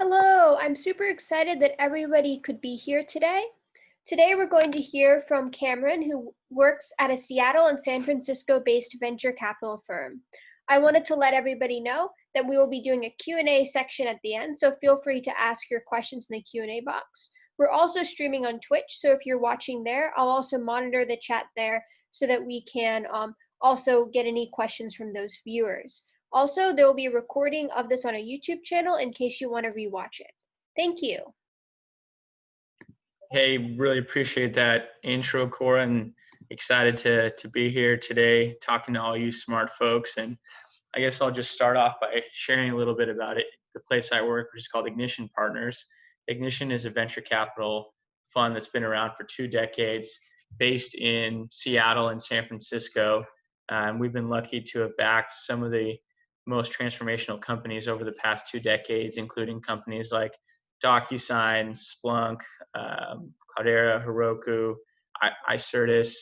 Hello, I'm super excited that everybody could be here today. Today we're going to hear from Cameron, who works at a Seattle and San Francisco-based venture capital firm. I wanted to let everybody know that we will be doing a Q&A section at the end, so feel free to ask your questions in the Q&A box. We're also streaming on Twitch, so if you're watching there, I'll also monitor the chat there so that we can also get any questions from those viewers. Also, there will be a recording of this on a YouTube channel in case you want to rewatch it. Thank you. Hey, really appreciate that intro, Cora, and excited to be here today talking to all you smart folks. And I guess I'll just start off by sharing a little bit about it. The place I work, which is called Ignition Partners. Ignition is a venture capital fund that's been around for 2 decades, based in Seattle and San Francisco. We've been lucky to have backed some of the most transformational companies over the past 2 decades, including companies like DocuSign, Splunk, Cloudera, Heroku, iCertis.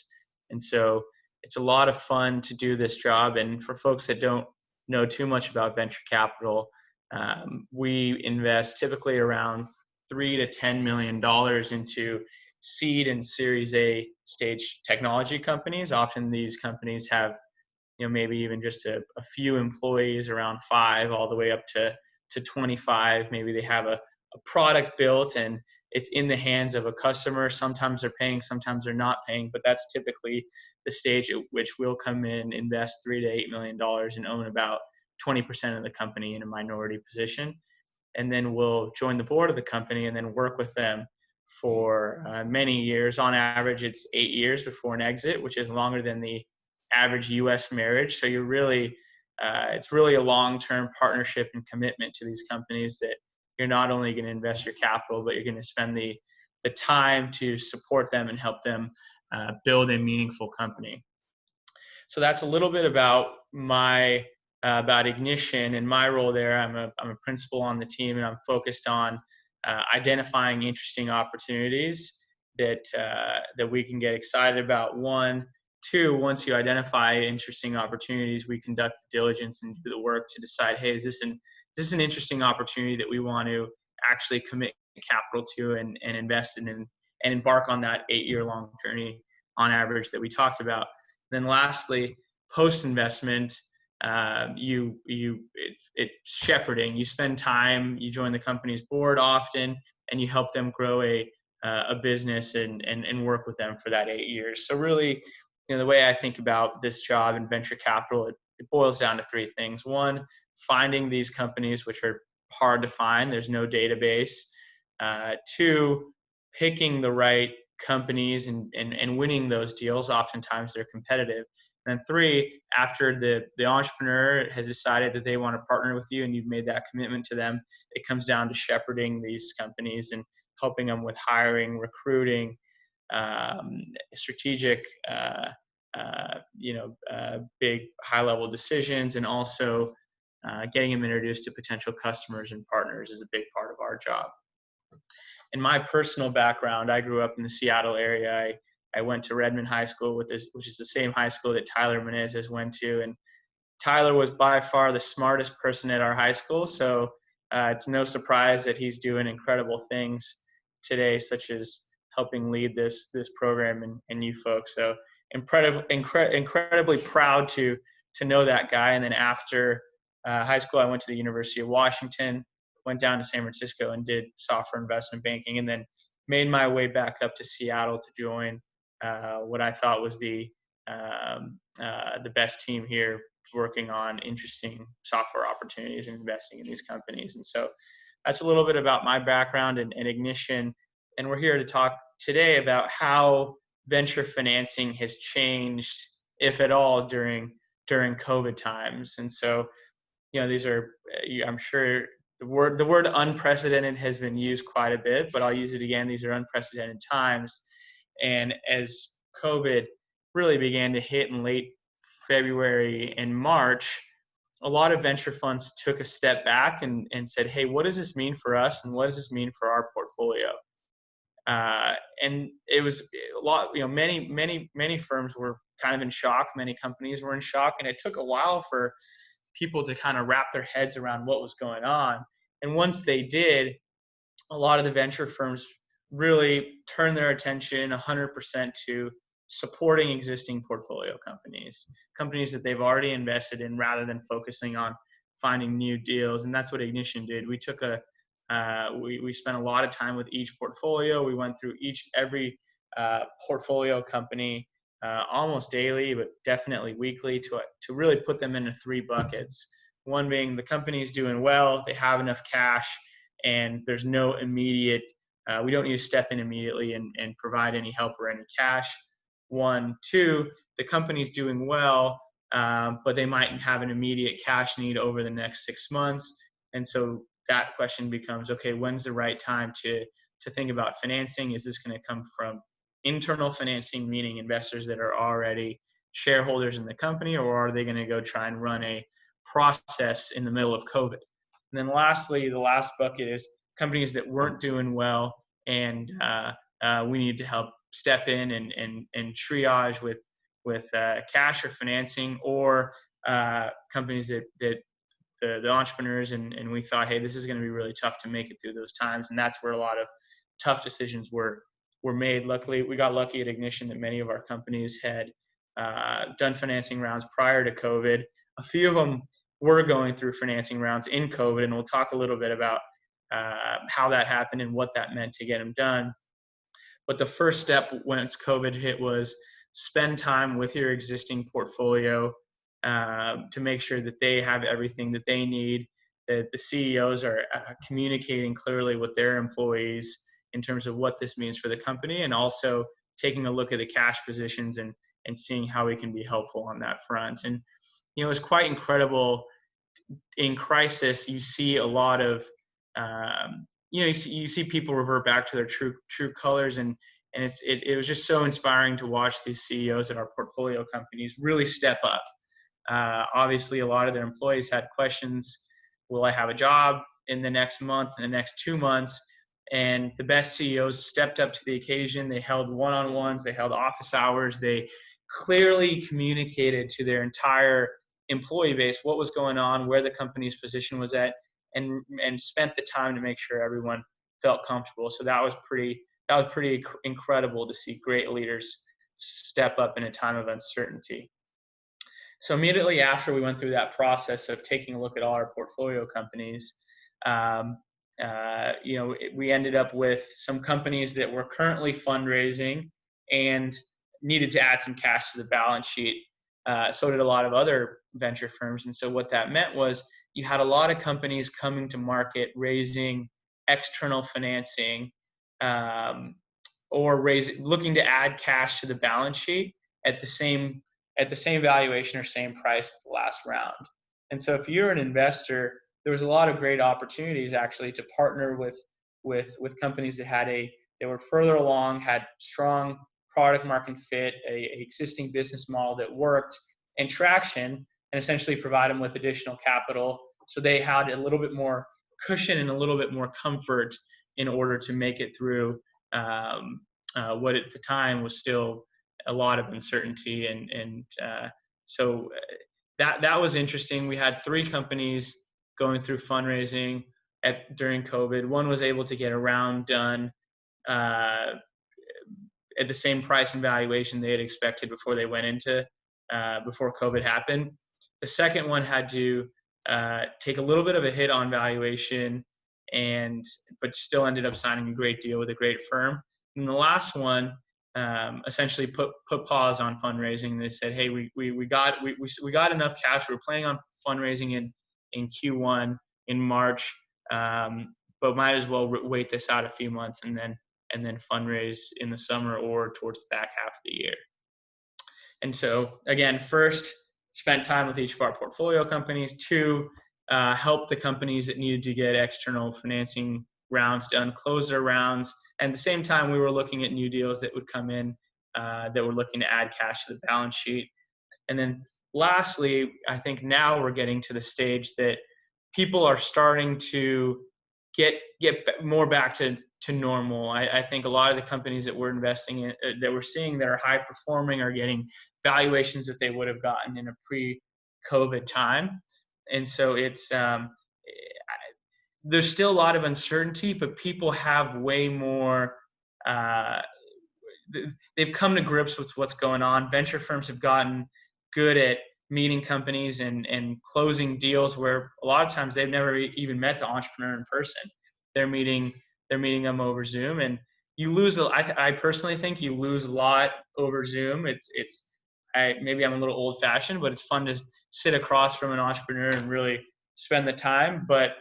And so it's a lot of fun to do this job. And for folks that don't know too much about venture capital, we invest typically around $3 to $10 million into seed and Series A stage technology companies. Often these companies have, maybe even just a few employees, around 5, all the way up to 25. Maybe they have a product built and it's in the hands of a customer. Sometimes they're paying, sometimes they're not paying, but that's typically the stage at which we'll come in, invest $3 to $8 million and own about 20% of the company in a minority position. And then we'll join the board of the company and then work with them for many years. On average, it's 8 years before an exit, which is longer than the average U.S. marriage. So you're really, it's really a long-term partnership and commitment to these companies that you're not only going to invest your capital, but you're going to spend the time to support them and help them build a meaningful company. So that's a little bit about about Ignition and my role there. I'm a principal on the team, and I'm focused on identifying interesting opportunities that we can get excited about. 1, 2, once you identify interesting opportunities, we conduct the diligence and do the work to decide, hey, is this an interesting opportunity that we want to actually commit capital to and invest in and embark on that 8-year long journey on average that we talked about. Then lastly, post-investment, it's shepherding. You spend time, you join the company's board often, and you help them grow a business and work with them for that 8 years. So really, the way I think about this job in venture capital, it boils down to 3 things. 1, finding these companies, which are hard to find. There's no database. 2, picking the right companies and winning those deals. Oftentimes they're competitive. And then 3, after the entrepreneur has decided that they want to partner with you and you've made that commitment to them, it comes down to shepherding these companies and helping them with hiring, recruiting, strategic, big high-level decisions, and also getting them introduced to potential customers and partners is a big part of our job. In my personal background, I grew up in the Seattle area. I went to Redmond High School, which is the same high school that Tyler Menezes went to. And Tyler was by far the smartest person at our high school. So it's no surprise that he's doing incredible things today, such as helping lead this program and you folks. So incredibly proud to know that guy. And then after high school, I went to the University of Washington, went down to San Francisco and did software investment banking, and then made my way back up to Seattle to join what I thought was the best team here, working on interesting software opportunities and investing in these companies. And so that's a little bit about my background and Ignition. And we're here to talk today about how venture financing has changed, if at all, during COVID times. And so, these are, I'm sure the word unprecedented has been used quite a bit, but I'll use it again. These are unprecedented times. And as COVID really began to hit in late February and March, a lot of venture funds took a step back and said, hey, what does this mean for us? And what does this mean for our portfolio? And it was a lot, many firms were kind of in shock. Many companies were in shock. And it took a while for people to kind of wrap their heads around what was going on. And once they did, a lot of the venture firms really turn their attention 100% to supporting existing portfolio companies that they've already invested in, rather than focusing on finding new deals. And that's what Ignition did. We spent a lot of time with each portfolio. We went through every portfolio company almost daily, but definitely weekly, to really put them into three buckets. One being the company is doing well, they have enough cash, and there's no immediate, we don't need to step in immediately and provide any help or any cash. 1, 2, the company's doing well, but they might have an immediate cash need over the next 6 months. And so that question becomes, okay, when's the right time to think about financing? Is this going to come from internal financing, meaning investors that are already shareholders in the company, or are they going to go try and run a process in the middle of COVID? And then lastly, the last bucket is companies that weren't doing well, and we need to help step in and triage with cash or financing, or companies that the entrepreneurs and we thought, hey, this is going to be really tough to make it through those times. And that's where a lot of tough decisions were made. Luckily, we got lucky at Ignition that many of our companies had done financing rounds prior to COVID. A few of them were going through financing rounds in COVID, and we'll talk a little bit about how that happened and what that meant to get them done. But the first step once COVID hit was spend time with your existing portfolio to make sure that they have everything that they need, that the CEOs are communicating clearly with their employees in terms of what this means for the company, and also taking a look at the cash positions and seeing how we can be helpful on that front. And it's quite incredible. In crisis, you see a lot of you see people revert back to their true colors, and it was just so inspiring to watch these CEOs at our portfolio companies really step up. Obviously, a lot of their employees had questions. Will I have a job in the next month, in the next 2 months? And the best CEOs stepped up to the occasion. They held one-on-ones, they held office hours, they clearly communicated to their entire employee base what was going on, where the company's position was at, and spent the time to make sure everyone felt comfortable. So that was pretty incredible to see great leaders step up in a time of uncertainty. So immediately after we went through that process of taking a look at all our portfolio companies, we ended up with some companies that were currently fundraising and needed to add some cash to the balance sheet. So did a lot of other venture firms. And so what that meant was you had a lot of companies coming to market raising external financing, or looking to add cash to the balance sheet at the same valuation or same price at the last round. And so if you're an investor, there was a lot of great opportunities actually to partner with companies that were further along, had strong product market fit, a existing business model that worked, and traction, and essentially provide them with additional capital so they had a little bit more cushion and a little bit more comfort in order to make it through what at the time was still a lot of uncertainty. And so that was interesting. We had 3 companies going through fundraising during COVID. One was able to get a round done at the same price and valuation they had expected before they went into before COVID happened. The second one had to take a little bit of a hit on valuation, but still ended up signing a great deal with a great firm. And the last one essentially put pause on fundraising. They said, "Hey, we got enough cash. We're planning on fundraising in Q1 in March, but might as well wait this out a few months and then fundraise in the summer or towards the back half of the year." And so again, first, spent time with each of our portfolio companies. 2, help the companies that needed to get external financing rounds done, close their rounds. And at the same time, we were looking at new deals that would come in that were looking to add cash to the balance sheet. And then lastly, I think now we're getting to the stage that people are starting to get more back to normal. I think a lot of the companies that we're investing in, that we're seeing that are high performing, are getting valuations that they would have gotten in a pre-COVID time. And so it's there's still a lot of uncertainty, but people have way more, uh, they've come to grips with what's going on. Venture firms have gotten good at meeting companies and closing deals where a lot of times they've never even met the entrepreneur in person. They're meeting them over Zoom, and you lose. I personally think you lose a lot over Zoom. Maybe I'm a little old fashioned, but it's fun to sit across from an entrepreneur and really spend the time. But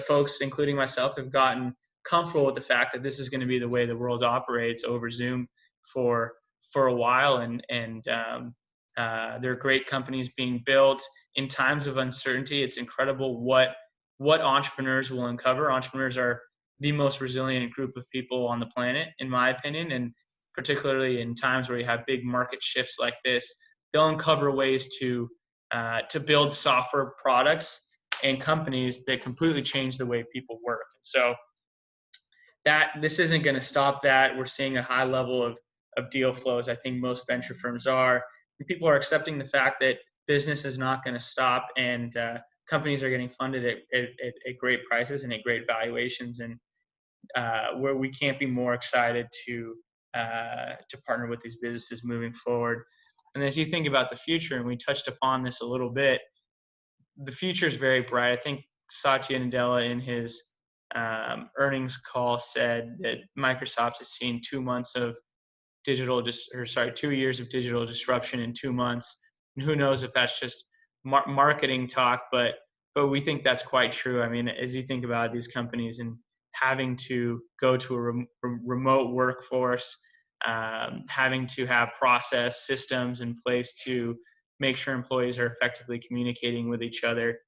folks, including myself, have gotten comfortable with the fact that this is going to be the way the world operates over Zoom for a while, and there are great companies being built in times of uncertainty. It's incredible what entrepreneurs will uncover. Entrepreneurs are the most resilient group of people on the planet, in my opinion, and particularly in times where you have big market shifts like this, they'll uncover ways to build software products and companies that completely change the way people work. So that this isn't going to stop that. We're seeing a high level of deal flows. I think most venture firms are, and people are accepting the fact that business is not going to stop, and companies are getting funded at great prices and at great valuations, and where we can't be more excited to partner with these businesses moving forward. And as you think about the future, and we touched upon this a little bit, the future is very bright. I think Satya Nadella in his earnings call said that Microsoft has seen 2 months of 2 years of digital disruption in 2 months. And who knows if that's just marketing talk, but we think that's quite true. I mean, as you think about these companies and having to go to a remote workforce, having to have process systems in place to make sure employees are effectively communicating with each other.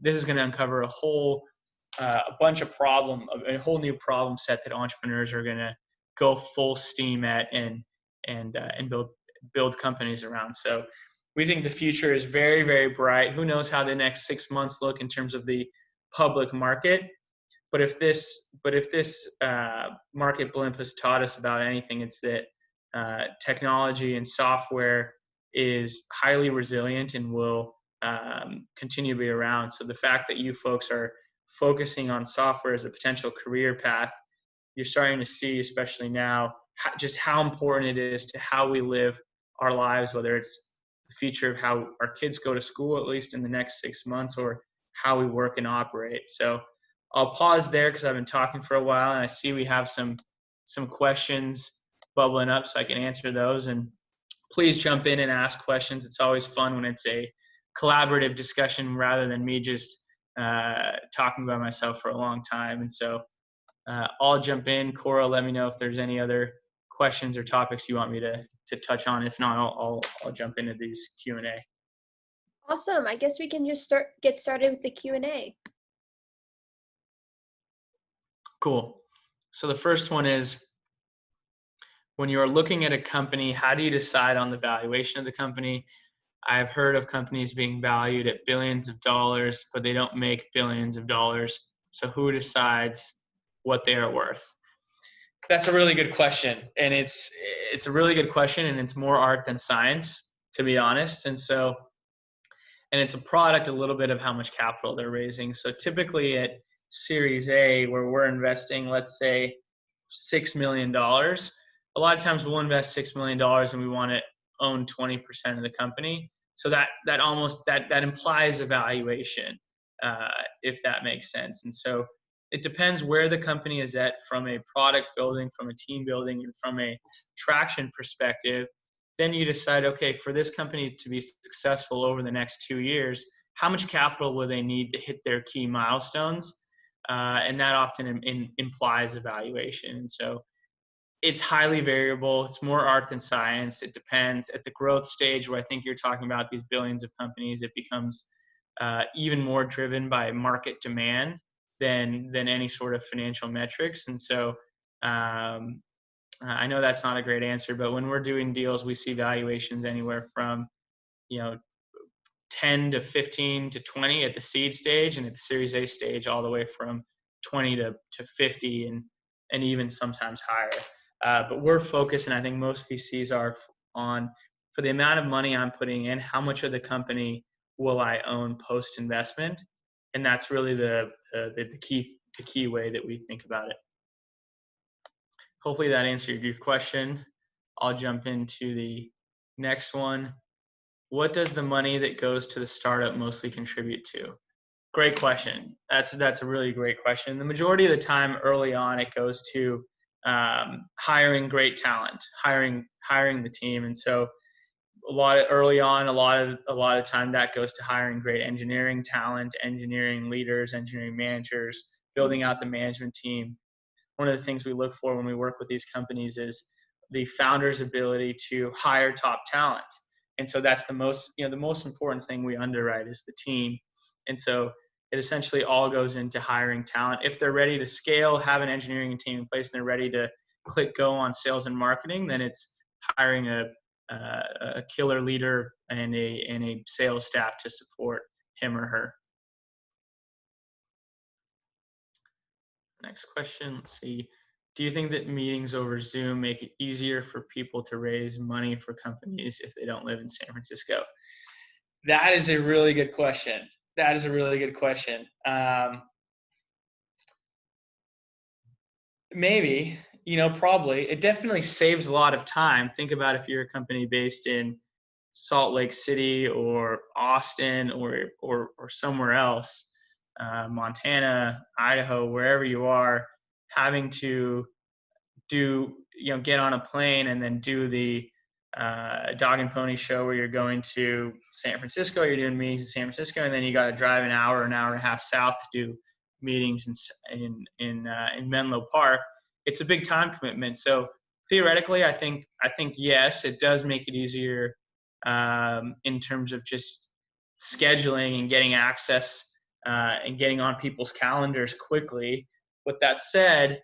This is going to uncover a whole new problem set that entrepreneurs are going to go full steam at and build companies around. So we think the future is very, very bright. Who knows how the next 6 months look in terms of the public market? But if this market blimp has taught us about anything, it's that technology and software is highly resilient and will continue to be around. So the fact that you folks are focusing on software as a potential career path, you're starting to see, especially now, just how important it is to how we live our lives, whether it's the future of how our kids go to school, at least in the next 6 months, or how we work and operate. So I'll pause there because I've been talking for a while, and I see we have some questions bubbling up, so I can answer those. And please jump in and ask questions. It's always fun when it's a collaborative discussion rather than me just talking by myself for a long time. And so I'll jump in. Cora, let me know if there's any other questions or topics you want me to touch on. If not, I'll jump into these Q&A. Awesome. I guess we can just get started with the Q&A. Cool. So the first one is, when you are looking at a company, how do you decide on the valuation of the company? I've heard of companies being valued at billions of dollars, but they don't make billions of dollars. So who decides what they are worth? That's a really good question. And it's a really good question, and it's more art than science, to be honest. And it's a product a little bit of how much capital they're raising. So typically at Series A, where we're investing, let's say $6 million, a lot of times we'll invest $6 million and we want to own 20% of the company. So that implies a valuation, if that makes sense. And so it depends where the company is at from a product building, from a team building, and from a traction perspective. Then you decide, okay, for this company to be successful over the next 2 years, how much capital will they need to hit their key milestones? And that often implies a valuation. And so it's highly variable. It's more art than science. It depends. At the growth stage, where I think you're talking about these billions of companies, it becomes even more driven by market demand than any sort of financial metrics. And so I know that's not a great answer, but when we're doing deals, we see valuations anywhere from 10 to 15 to 20 at the seed stage, and at the Series A stage, all the way from 20 to 50 and even sometimes higher. But we're focused, and I think most VCs are, on, for the amount of money I'm putting in, how much of the company will I own post-investment? that's really the key way that we think about it. Hopefully that answered your question. I'll jump into the next one. What does the money that goes to the startup mostly contribute to? Great question. That's a really great question. The majority of the time early on, it goes to hiring great talent, hiring the team. And so a lot of time that goes to hiring great engineering talent, engineering leaders, engineering managers, building out the management team. One of the things we look for when we work with these companies is the founder's ability to hire top talent. And so that's the most important thing we underwrite is the team. And so it essentially all goes into hiring talent. If they're ready to scale, have an engineering team in place, and they're ready to click go on sales and marketing, then it's hiring a killer leader and a sales staff to support him or her. Next question, let's see. Do you think that meetings over Zoom make it easier for people to raise money for companies if they don't live in San Francisco? That is a really good question. Maybe, probably. It definitely saves a lot of time. Think about if you're a company based in Salt Lake City or Austin or somewhere else, Montana, Idaho, wherever you are, having to get on a plane and then do the dog and pony show where you're going to San Francisco, you're doing meetings in San Francisco, and then you got to drive an hour and a half south to do meetings in Menlo Park. It's a big time commitment. So theoretically, I think yes, it does make it easier in terms of just scheduling and getting access and getting on people's calendars quickly. With that said,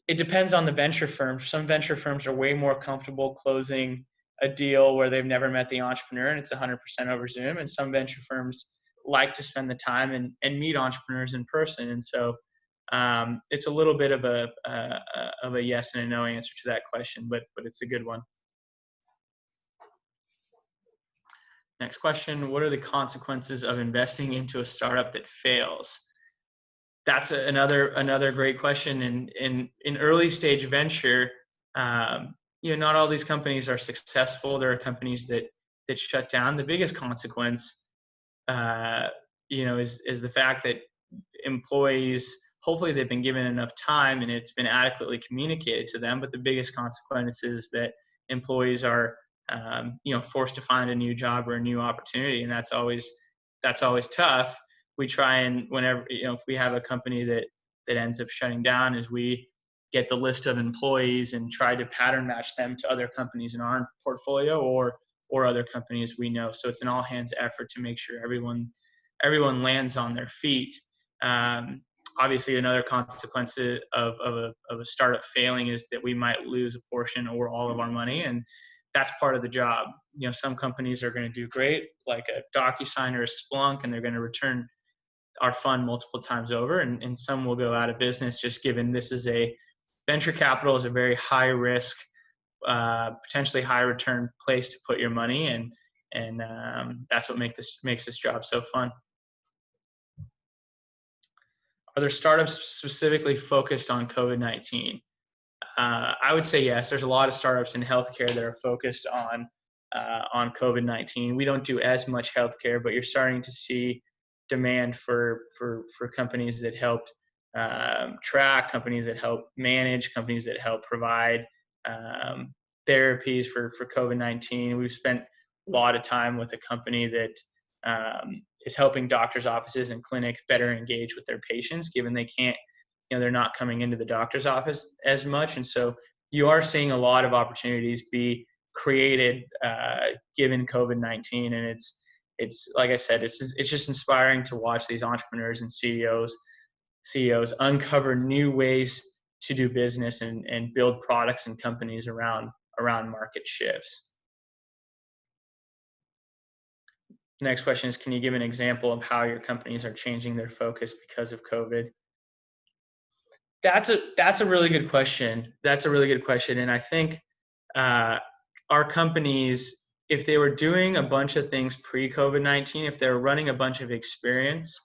it depends on the venture firm. Some venture firms are way more comfortable closing a deal where they've never met the entrepreneur and it's 100% over Zoom. And some venture firms like to spend the time and meet entrepreneurs in person. And so it's a little bit of a yes and a no answer to that question, but it's a good one. Next question, what are the consequences of investing into a startup that fails? That's another great question. In early stage venture, not all these companies are successful. There are companies that shut down. The biggest consequence, is the fact that employees, hopefully they've been given enough time and it's been adequately communicated to them. But the biggest consequence is that employees are, forced to find a new job or a new opportunity, and that's always tough. We try and whenever, if we have a company that ends up shutting down, is we get the list of employees and try to pattern match them to other companies in our portfolio or other companies we know. So it's an all hands effort to make sure everyone lands on their feet. Obviously, another consequence of a startup failing is that we might lose a portion or all of our money, and that's part of the job. Some companies are going to do great, like a DocuSign or a Splunk, and they're going to return our fund multiple times over, and some will go out of business just given this is venture capital is a very high risk, potentially high return place to put your money, and that's what makes this job so fun. Are there startups specifically focused on COVID-19? I would say yes. There's a lot of startups in healthcare that are focused on COVID-19. We don't do as much healthcare, but you're starting to see demand for companies that help track, companies that help manage, companies that help provide therapies for COVID-19. We've spent a lot of time with a company that is helping doctors' offices and clinics better engage with their patients, given they can't, they're not coming into the doctor's office as much. And so you are seeing a lot of opportunities be created given COVID-19. And it's like I said, it's just inspiring to watch these entrepreneurs and CEOs uncover new ways to do business and build products and companies around market shifts. Next question is, can you give an example of how your companies are changing their focus because of COVID? That's a really good question. And I think our companies, if they were doing a bunch of things pre-COVID-19, if they were running a bunch of experiments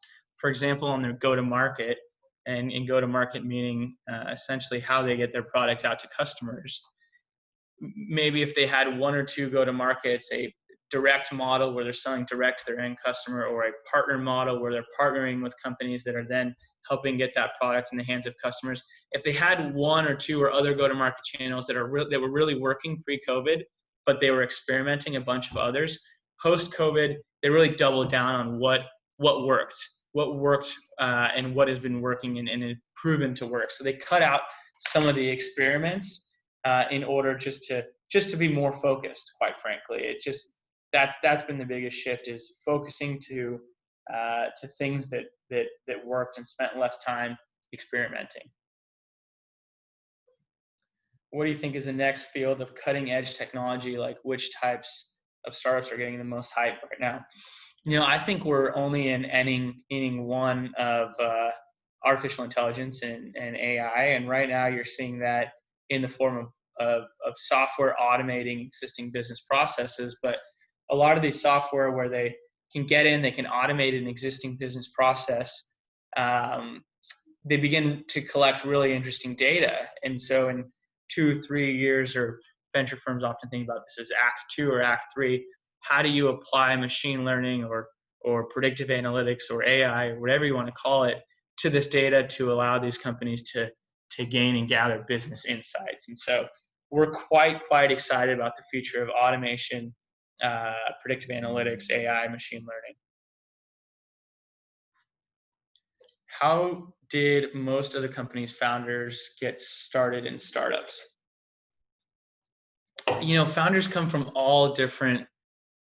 for example, on their go-to-market, and go-to-market meaning essentially how they get their product out to customers. Maybe if they had one or two go-to-markets, a direct model where they're selling direct to their end customer, or a partner model where they're partnering with companies that are then helping get that product in the hands of customers. If they had one or two or other go-to-market channels that were really working pre-COVID, but they were experimenting a bunch of others, post-COVID, they really doubled down on what worked, and what has been working and proven to work. So they cut out some of the experiments in order just to be more focused. Quite frankly, that's been the biggest shift, is focusing to things that worked and spent less time experimenting. What do you think is the next field of cutting edge technology? Like, which types of startups are getting the most hype right now? I think we're only in inning one of artificial intelligence and AI, and right now you're seeing that in the form of software automating existing business processes. But a lot of these software where they can get in, they can automate an existing business process. They begin to collect really interesting data, and so in 2-3 years, or venture firms often think about this as Act 2 or Act 3. How do you apply machine learning or predictive analytics or AI, or whatever you want to call it, to this data to allow these companies to gain and gather business insights? And so we're quite excited about the future of automation, predictive analytics, AI, machine learning. How did most of the company's founders get started in startups? Founders come from all different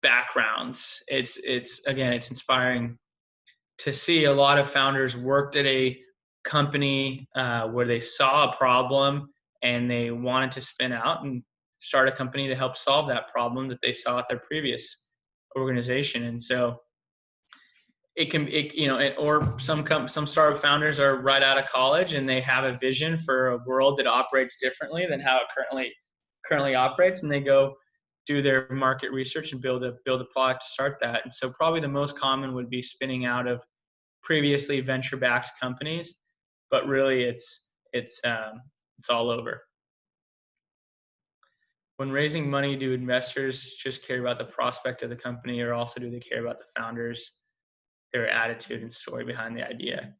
backgrounds. It's inspiring to see a lot of founders worked at a company where they saw a problem and they wanted to spin out and start a company to help solve that problem that they saw at their previous organization. And so or some startup founders are right out of college and they have a vision for a world that operates differently than how it currently operates, and they go do their market research and build a product to start that. And so probably the most common would be spinning out of previously venture-backed companies, but really it's all over. When raising money, do investors just care about the prospect of the company, or also do they care about the founders, their attitude and story behind the idea?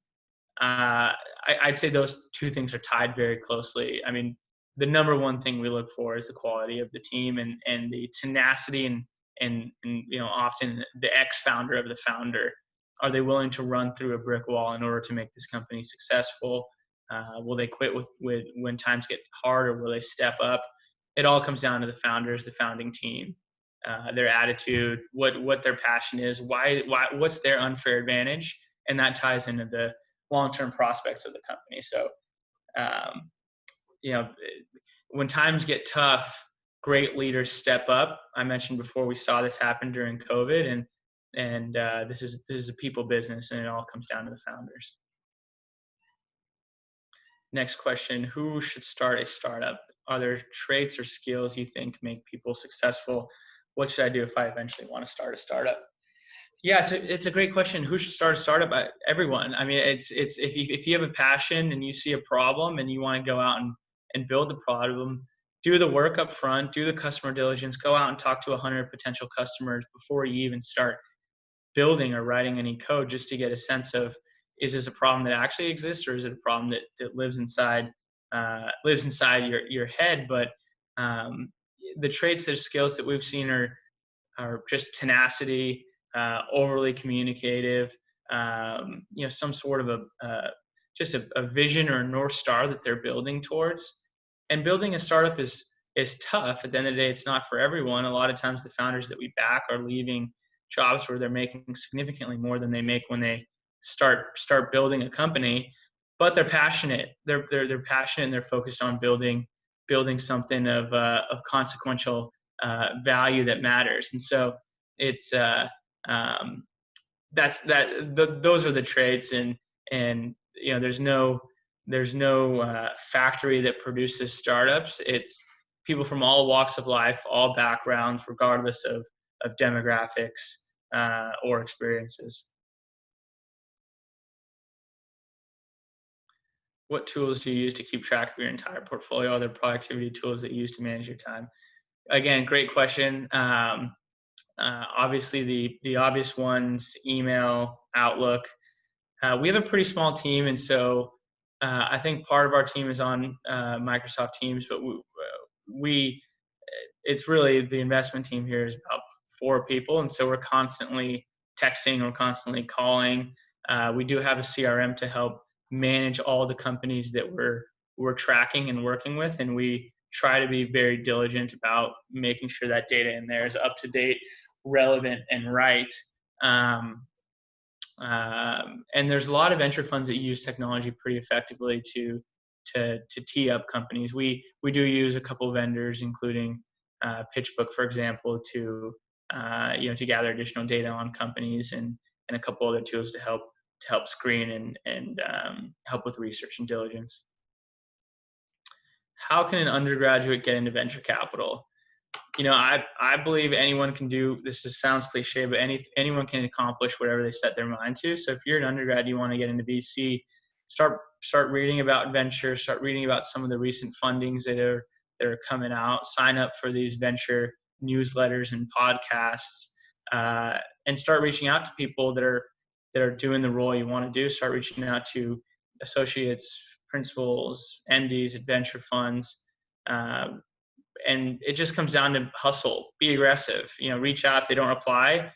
I'd say those two things are tied very closely. I mean, the number one thing we look for is the quality of the team and the tenacity and often the ex-founder of the founder. Are they willing to run through a brick wall in order to make this company successful? Will they quit when times get hard, or will they step up? It all comes down to the founders, the founding team, their attitude, what their passion is, what's their unfair advantage, and that ties into the long-term prospects of the company. So, when times get tough, great leaders step up. I mentioned before, we saw this happen during COVID, and this is a people business, and it all comes down to the founders. Next question: who should start a startup? Are there traits or skills you think make people successful? What should I do if I eventually want to start a startup? Yeah, it's a great question. Who should start a startup? Everyone. I mean, it's if you have a passion and you see a problem and you want to go out and build the problem, do the work up front, do the customer diligence, go out and talk to 100 potential customers before you even start building or writing any code, just to get a sense of, is this a problem that actually exists, or is it a problem that lives inside your head? But the traits, and skills that we've seen are just tenacity, overly communicative, some sort of just a vision or a North Star that they're building towards. And building a startup is tough. At the end of the day, it's not for everyone. A lot of times the founders that we back are leaving jobs where they're making significantly more than they make when they start building a company, but they're passionate. They're passionate, and they're focused on building something of consequential value that matters. And so it's those are the traits, and there's no factory that produces startups. It's people from all walks of life, all backgrounds, regardless of demographics or experiences. What tools do you use to keep track of your entire portfolio? Other productivity tools that you use to manage your time? Again, great question. Obviously, the obvious ones: email, Outlook. We have a pretty small team, and so I think part of our team is on Microsoft Teams, but we it's really the investment team here is about 4 people, and so we're constantly texting, we're constantly calling. We do have a CRM to help manage all the companies that we're tracking and working with, and we try to be very diligent about making sure that data in there is up to date, relevant, and right. Um, and there's a lot of venture funds that use technology pretty effectively to tee up companies. We do use a couple of vendors, including PitchBook, for example, to gather additional data on companies, and a couple other tools to help screen and help with research and diligence. How can an undergraduate get into venture capital? I believe anyone can do this. Sounds cliche, but anyone can accomplish whatever they set their mind to. So if you're an undergrad, you want to get into VC, start reading about venture, start reading about some of the recent fundings that are coming out. Sign up for these venture newsletters and podcasts, and start reaching out to people that are doing the role you want to do. Start reaching out to associates, principals, MDs at venture funds. And it just comes down to hustle, be aggressive, reach out. If they don't reply,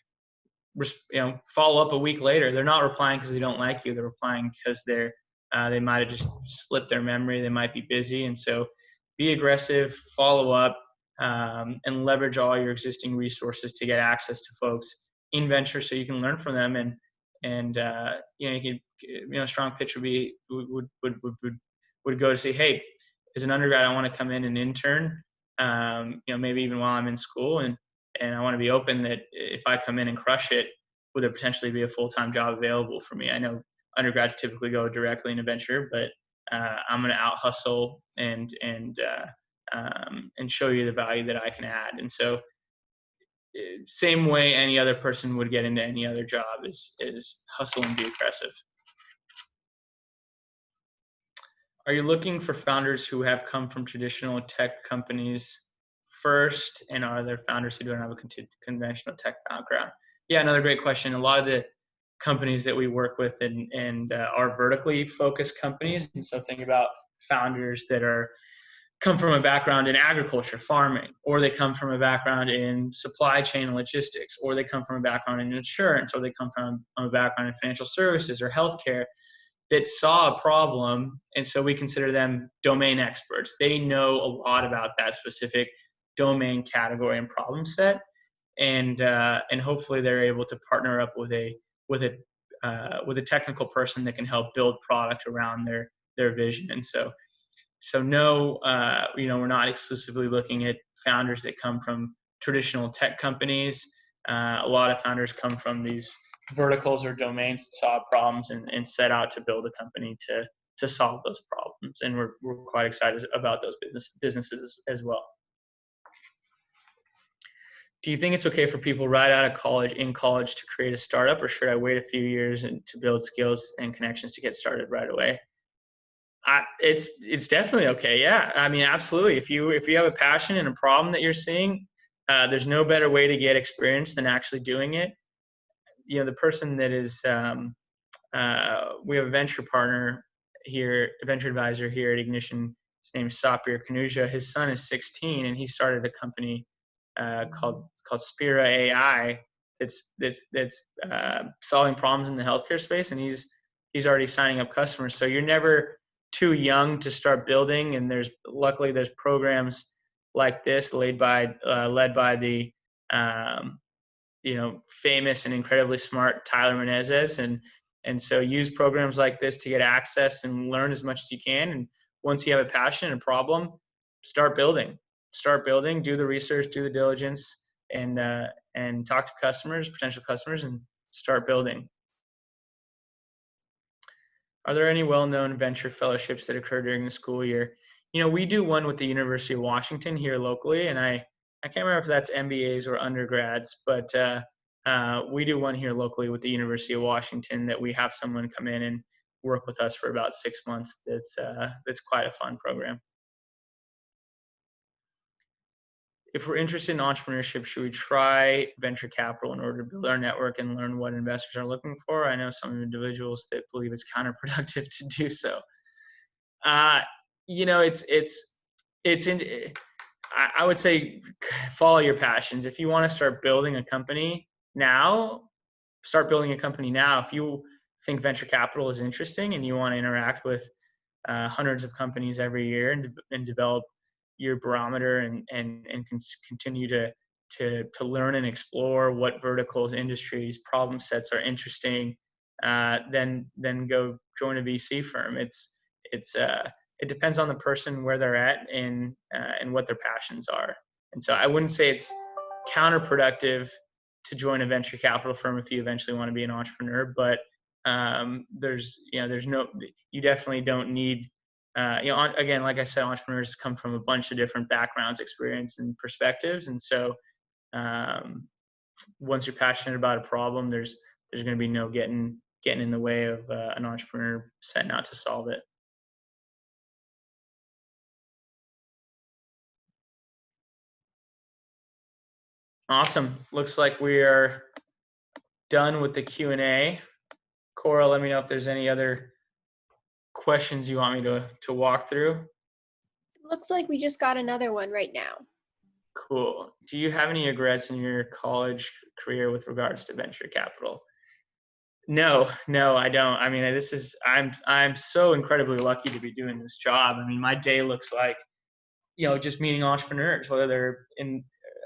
follow up a week later. They're not replying because they don't like you. They're replying because they might have just slipped their memory. They might be busy. And so be aggressive, follow up, and leverage all your existing resources to get access to folks in venture so you can learn from them. And you can, a strong pitch would go to say, hey, as an undergrad, I want to come in and intern. Maybe even while I'm in school, and I want to be open that if I come in and crush it, would there potentially be a full-time job available for me? I know undergrads typically go directly into venture, but I'm going to out hustle and show you the value that I can add. And so, same way any other person would get into any other job is hustle and be aggressive. Are you looking for founders who have come from traditional tech companies first, and are there founders who don't have a conventional tech background? Yeah, another great question. A lot of the companies that we work with and are vertically focused companies, and so think about founders that come from a background in agriculture, farming, or they come from a background in supply chain logistics, or they come from a background in insurance, or they come from a background in financial services or healthcare, that saw a problem, and so we consider them domain experts. They know a lot about that specific domain category and problem set, and hopefully they're able to partner up with a technical person that can help build product around their vision. And so no, we're not exclusively looking at founders that come from traditional tech companies. A lot of founders come from these verticals or domains that saw problems and set out to build a company to solve those problems. And we're quite excited about those businesses as well. Do you think it's okay for people right out of in college to create a startup, or should I wait a few years and to build skills and connections to get started right away? It's definitely okay. Yeah. I mean, absolutely. If you have a passion and a problem that you're seeing, there's no better way to get experience than actually doing it. The person that is, we have a venture partner here, a venture advisor here at Ignition. His name is Sapir Kanuja. His son is 16, and he started a company called Spira AI that's solving problems in the healthcare space, and he's already signing up customers. So you're never too young to start building, and luckily there's programs like this led by the famous and incredibly smart Tyler Menezes, and so use programs like this to get access and learn as much as you can. And once you have a passion and a problem, start building, do the research, do the diligence, and talk to potential customers, and start building. Are there any well-known venture fellowships that occur during the school year? We do one with the University of Washington here locally, and I can't remember if that's MBAs or undergrads, but we do one here locally with the University of Washington that we have someone come in work with us for about 6 months. That's quite a fun program. If we're interested in entrepreneurship, should we try venture capital in order to build our network and learn what investors are looking for? I know some individuals that believe it's counterproductive to do so. You know, I would say follow your passions. If you want to start building a company now, start building a company now. If you think venture capital is interesting and you want to interact with hundreds of companies every year and develop your barometer and continue to learn and explore what verticals, industries, problem sets are interesting, then go join a VC firm. It depends on the person, where they're at, and what their passions are. And so I wouldn't say it's counterproductive to join a venture capital firm if you eventually want to be an entrepreneur, but you definitely don't need, again, like I said, entrepreneurs come from a bunch of different backgrounds, experience, and perspectives. And so once you're passionate about a problem, there's going to be no getting in the way of an entrepreneur setting out to solve it. Awesome. Looks like we are done with the Q&A. Cora, let me know if there's any other questions you want me to walk through. Looks like we just got another one right now. Cool. Do you have any regrets in your college career with regards to venture capital? No, I don't. I mean, I'm so incredibly lucky to be doing this job. I mean, my day looks like, just meeting entrepreneurs, whether they're in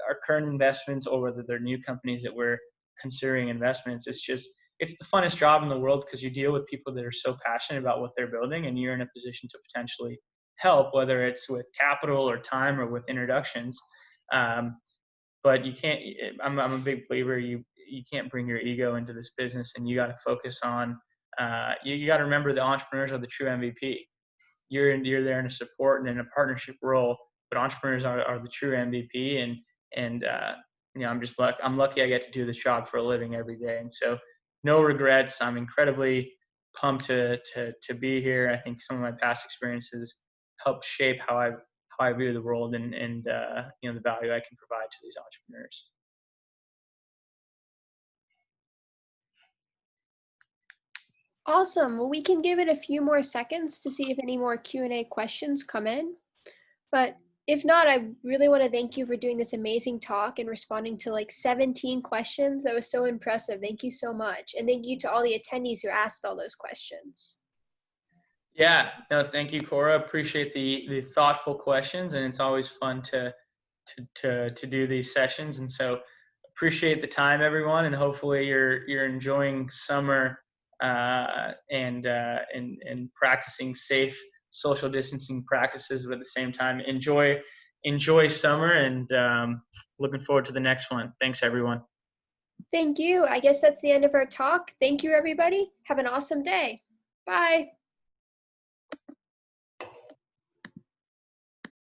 our current investments or whether they're new companies that we're considering investments. It's the funnest job in the world because you deal with people that are so passionate about what they're building, and you're in a position to potentially help, whether it's with capital or time or with introductions. But you can't. I'm a big believer. You can't bring your ego into this business, and you got to focus on. You got to remember the entrepreneurs are the true MVP. You're there in a support and in a partnership role, but entrepreneurs are the true MVP. And I'm lucky I get to do this job for a living every day, and so no regrets. I'm incredibly pumped to be here. I think some of my past experiences helped shape how I view the world and the value I can provide to these entrepreneurs. Awesome. Well, we can give it a few more seconds to see if any more Q&A questions come in. But if not, I really want to thank you for doing this amazing talk and responding to like 17 questions. That was so impressive. Thank you so much. And thank you to all the attendees who asked all those questions. Yeah, no, thank you, Cora. Appreciate the thoughtful questions, and it's always fun to do these sessions. And so appreciate the time, everyone, and hopefully you're enjoying summer and practicing safe social distancing practices, but at the same time enjoy summer, and looking forward to the next one. Thanks, everyone. Thank you. I guess that's the end of our talk. Thank you, everybody. Have an awesome day. Bye.